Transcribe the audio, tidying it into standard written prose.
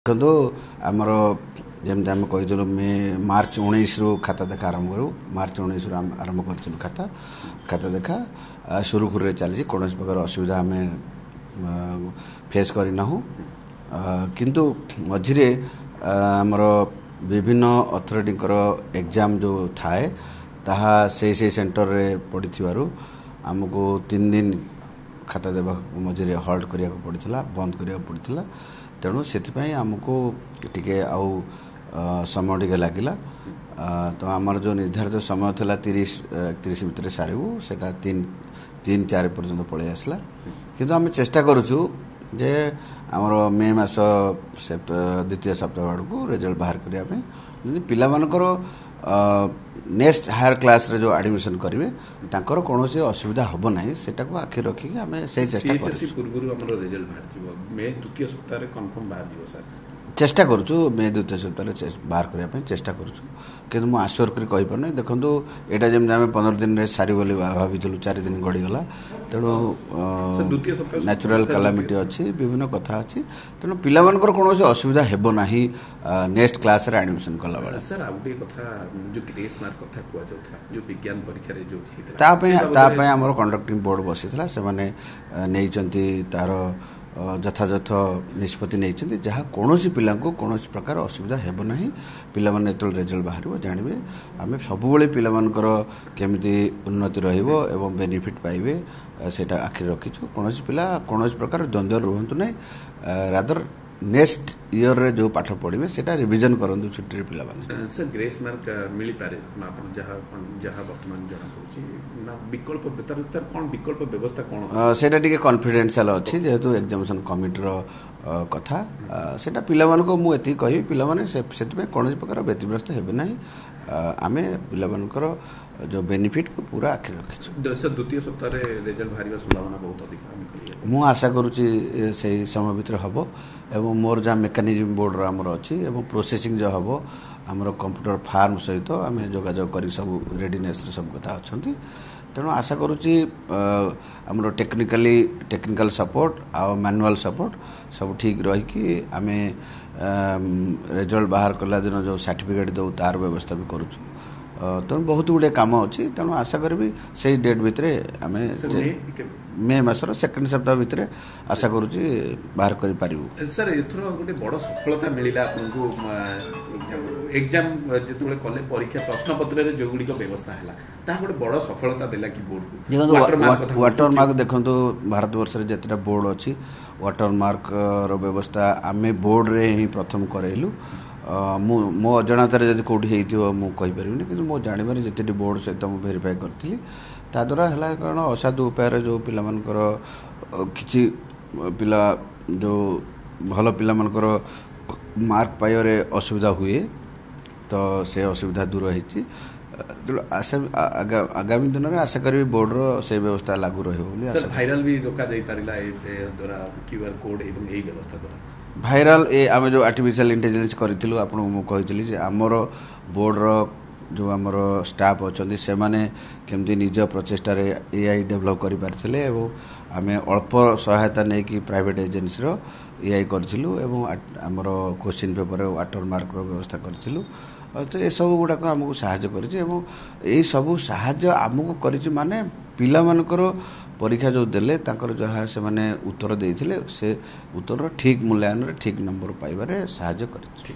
ଦେଖନ୍ତୁ ଆମର ଯେମିତି ଆମେ କହିଥିଲୁ ମାର୍ଚ୍ଚ 19ରୁ ଖାତା ଦେଖା ଆରମ୍ଭ କରୁ। ମାର୍ଚ୍ଚ 19ରୁ ଆରମ୍ଭ କରିଥିଲୁ ଖାତା ଦେଖା ସୁରୁଖୁରୁରେ ଚାଲିଛି। କୌଣସି ପ୍ରକାର ଅସୁବିଧା ଆମେ ଫେସ୍ କରିନାହୁଁ। କିନ୍ତୁ ମଝିରେ ଆମର ବିଭିନ୍ନ ଅଥରିଟିଙ୍କର ଏକ୍ଜାମ୍ ଯେଉଁ ଥାଏ ତାହା ସେଇ ସେଣ୍ଟରରେ ପଡ଼ିଥିବାରୁ ଆମକୁ 3 ଦିନ ଖାତା ଦେବାକୁ ମଝିରେ ହଲ୍ଟ କରିବାକୁ ପଡ଼ିଥିଲା, ବନ୍ଦ କରିବାକୁ ପଡ଼ିଥିଲା। ତେଣୁ ସେଥିପାଇଁ ଆମକୁ ଟିକେ ଆଉ ସମୟ ଟିକେ ଲାଗିଲା। ତ ଆମର ଯେଉଁ ନିର୍ଦ୍ଧାରିତ ସମୟ ଥିଲା 30-31 ଭିତରେ ସାରିବୁ, ସେଇଟା 3-4 ପର୍ଯ୍ୟନ୍ତ ପଳେଇ ଆସିଲା। କିନ୍ତୁ ଆମେ ଚେଷ୍ଟା କରୁଛୁ ଯେ ଆମର ମେ ମାସ ଦ୍ୱିତୀୟ ସପ୍ତାହ ଆଡ଼କୁ ରେଜଲ୍ଟ ବାହାର କରିବା ପାଇଁ, ଯଦି ପିଲାମାନଙ୍କର ନେକ୍ସଟ ହାୟର କ୍ଲାସରେ ଯେଉଁ ଆଡ଼ମିସନ୍ କରିବେ ତାଙ୍କର କୌଣସି ଅସୁବିଧା ହେବ ନାହିଁ, ସେଟାକୁ ଆଖି ରଖିକି ଆମେ ସେଇ ଚେଷ୍ଟା କରୁଛୁ। ପୂର୍ବରୁ ଆମର ରେଜଲ୍ଟ ବାହାରିଯିବ, ମେ ଦ୍ୱିତୀୟ ସପ୍ତାହରେ କନଫର୍ମ ବାହାରିଯିବ ସାର୍। ଚେଷ୍ଟା କରୁଛୁ ମେ ଦ୍ୱିତୀୟ ସପ୍ତାହରେ ବାହାର କରିବା ପାଇଁ ଚେଷ୍ଟା କରୁଛୁ। କିନ୍ତୁ ମୁଁ ଆଶ୍ଵର କରି କହିପାରୁନି। ଦେଖନ୍ତୁ, ଏଇଟା ଯେମିତି ଆମେ 15 ଦିନରେ ସାରି ବୋଲି ଭାବିଥିଲୁ, 4 ଦିନ ଗଡ଼ିଗଲା। ତେଣୁ ନ୍ୟାଚୁରାଲ କାଲାମିଟି ଅଛି, ବିଭିନ୍ନ କଥା ଅଛି। ତେଣୁ ପିଲାମାନଙ୍କର କୌଣସି ଅସୁବିଧା ହେବ ନାହିଁ ନେକ୍ସଟ କ୍ଲାସରେ ଆଡ଼ମିସନ୍ କଲାବେଳେ। ସାର୍ ଆଉ ଗୋଟେ କଥା, ଯେଉଁ ଗ୍ରେସ୍ ମାର୍କ କଥା କୁହାଯାଉଥିଲା, ଯେଉଁ ବିଜ୍ଞାନ ପରୀକ୍ଷାରେ ଯେଉଁ ହେଇଥିଲା, ତା ପାଇଁ ଆମର କଣ୍ଡକ୍ଟିଂ ବୋର୍ଡ ବସିଥିଲା। ସେମାନେ ନେଇଛନ୍ତି ତାର ଯଥାଯଥ ନିଷ୍ପତ୍ତି ନେଇଛନ୍ତି, ଯାହା କୌଣସି ପିଲାଙ୍କୁ କୌଣସି ପ୍ରକାର ଅସୁବିଧା ହେବ ନାହିଁ। ପିଲାମାନେ ଯେତେବେଳେ ରେଜଲ୍ଟ ବାହାରିବ ଜାଣିବେ। ଆମେ ସବୁବେଳେ ପିଲାମାନଙ୍କର କେମିତି ଉନ୍ନତି ରହିବ ଏବଂ ବେନିଫିଟ୍ ପାଇବେ ସେଇଟା ଆଖିରେ ରଖିଛୁ। କୌଣସି ପିଲା କୌଣସି ପ୍ରକାର ଦ୍ୱନ୍ଦ୍ୱ ରୁହନ୍ତୁ ନାହିଁ। ରାଦର ନେକ୍ସଟ ଇୟରରେ ଯେଉଁ ପାଠ ପଢ଼ିବେ ସେଇଟା ରିଭିଜନ କରନ୍ତୁ ଛୁଟିରେ ପିଲାମାନେ। ସାର୍ ଗ୍ରେସ୍ ମାର୍କ ମିଳିପାରେ ଆପଣ ଯାହା ବର୍ତ୍ତମାନ ଜଣାପଡ଼ୁଛି ନା ବିକଳ୍ପ, ତାର କ'ଣ ବିକଳ୍ପ ବ୍ୟବସ୍ଥା କ'ଣ? ସେଇଟା ଟିକେ କନଫିଡେନ୍ସିଆଲ ଅଛି, ଯେହେତୁ ଏକ୍ଜାମିନେସନ୍ କମିଟିର କଥା। ସେଇଟା ପିଲାମାନଙ୍କୁ ମୁଁ ଏତିକି କହିବି, ପିଲାମାନେ ସେଥିପାଇଁ କୌଣସି ପ୍ରକାର ବ୍ୟତିବ୍ୟସ୍ତ ହେବେ ନାହିଁ। ଆମେ ପିଲାମାନଙ୍କର ଯେଉଁ ବେନିଫିଟ୍କୁ ପୁରା ଆଖିରେ ରଖିଛୁ। ଦ୍ୱିତୀୟ ସପ୍ତାହରେ ରେଜଲ୍ଟ ବାହାରିବା ସମ୍ଭାବନା ବହୁତ ଅଧିକ। ମୁଁ ଆଶା କରୁଛି ସେଇ ସମୟ ଭିତରେ ହେବ। ଏବଂ ମୋର ଯାହା ମେକାନିଜମ୍ ବୋର୍ଡର ଆମର ଅଛି ଏବଂ ପ୍ରୋସେସିଂ ଯାହା ହେବ, ଆମର କମ୍ପ୍ୟୁଟର ଫାର୍ମ ସହିତ ଆମେ ଯୋଗାଯୋଗ କରି ସବୁ ରେଡିନେସ୍ରେ ସବୁ କଥା ଅଛନ୍ତି। ତେଣୁ ଆଶା କରୁଛି ଆମର ଟେକ୍ନିକାଲ ସପୋର୍ଟ ଆଉ ମ୍ୟାନୁଆଲ ସପୋର୍ଟ ସବୁ ଠିକ୍ ରହିକି ଆମେ ରେଜଲ୍ଟ ବାହାର କଲା ଦିନ ଯେଉଁ ସାର୍ଟିଫିକେଟ୍ ଦେଉ ତାର ବ୍ୟବସ୍ଥା ବି କରୁଛୁ। ତେଣୁ ବହୁତ ଗୁଡ଼ିଏ କାମ ଅଛି। ତେଣୁ ଆଶା କରିବି ସେଇ ଡେଟ୍ ଭିତରେ ଆମେ ମେ ମାସର ସେକେଣ୍ଡ ସପ୍ତାହ ଭିତରେ ଆଶା କରୁଛି ବାହାର କରିପାରିବୁ। ସାର୍ ଏଥର ଗୋଟେ ବଡ଼ ସଫଳତା ମିଳିଲା ଆପଣଙ୍କୁ, ଏକ୍ଜାମ ଯେତେବେଳେ କଲେ ପରୀକ୍ଷା ପ୍ରଶ୍ନପତ୍ରରେ ଯେଉଁଗୁଡ଼ିକ ବ୍ୟବସ୍ଥା ହେଲା ତାହା ଗୋଟେ ବଡ଼ ସଫଳତା ଦେଲା କି ବୋର୍ଡକୁ? ଦେଖନ୍ତୁ, ୱାଟରମାର୍କ ଦେଖନ୍ତୁ, ଭାରତବର୍ଷରେ ଯେତେଟା ବୋର୍ଡ ଅଛି ୱାଟରମାର୍କର ବ୍ୟବସ୍ଥା ଆମେ ବୋର୍ଡରେ ହିଁ ପ୍ରଥମ କରାଇଲୁ। ମୋ ଅଜାଣତାରେ ଯଦି କେଉଁଠି ହେଇଥିବ ମୁଁ କହିପାରିବିନି, କିନ୍ତୁ ମୋ ଜାଣିବାରେ ଯେତିକି ବୋର୍ଡ ସହିତ ମୁଁ ଭେରିଫାଏ କରିଥିଲି, ତାଦ୍ୱାରା ହେଲା କାରଣ ଅସାଧୁ ଉପାୟରେ ଯେଉଁ ପିଲାମାନଙ୍କର କିଛି ପିଲା ଯେଉଁ ଭଲ ପିଲାମାନଙ୍କର ମାର୍କ ପାଇବାରେ ଅସୁବିଧା ହୁଏ, ତ ସେ ଅସୁବିଧା ଦୂର ହେଇଛି। ତେଣୁ ଆଗାମୀ ଦିନରେ ଆଶା କରିବି ବୋର୍ଡର ସେଇ ବ୍ୟବସ୍ଥା ଲାଗୁ ରହିବ ବୋଲି ଆଶା। ଭାଇରାଲ ବି ରୋକାଯାଇପାରିଲା ଦ୍ୱାରା QR କୋଡ୍ ଏବଂ ଏହି ବ୍ୟବସ୍ଥା ଦ୍ୱାରା। ଭାଇରାଲ ଆମେ ଯେଉଁ ଆର୍ଟିଫିସିଆଲ ଇଣ୍ଟେଲିଜେନ୍ସ କରିଥିଲୁ, ଆପଣଙ୍କୁ ମୁଁ କହିଥିଲି ଯେ ଆମର ବୋର୍ଡର ଯେଉଁ ଆମର ଷ୍ଟାଫ୍ ଅଛନ୍ତି ସେମାନେ କେମିତି ନିଜ ପ୍ରଚେଷ୍ଟାରେ AI ଡେଭଲପ୍ କରିପାରିଥିଲେ ଏବଂ ଆମେ ଅଳ୍ପ ସହାୟତା ନେଇକି ପ୍ରାଇଭେଟ୍ ଏଜେନ୍ସିର AI କରିଥିଲୁ ଏବଂ ଆମର କୋଶ୍ଚିନ୍ ପେପରରେ ୱାଟରମାର୍କର ବ୍ୟବସ୍ଥା କରିଥିଲୁ। ତ ଏସବୁ ଗୁଡ଼ାକ ଆମକୁ ସାହାଯ୍ୟ କରିଛି ଏବଂ ଏଇ ସବୁ ସାହାଯ୍ୟ ଆମକୁ କରିଛି ମାନେ ପିଲାମାନଙ୍କର ପରୀକ୍ଷା ଯେଉଁ ଦେଲେ ତାଙ୍କର ଯାହା ସେମାନେ ଉତ୍ତର ଦେଇଥିଲେ ସେ ଉତ୍ତରର ଠିକ୍ ମୂଲ୍ୟାୟନରେ ଠିକ୍ ନମ୍ବର ପାଇବାରେ ସାହାଯ୍ୟ କରିଛି।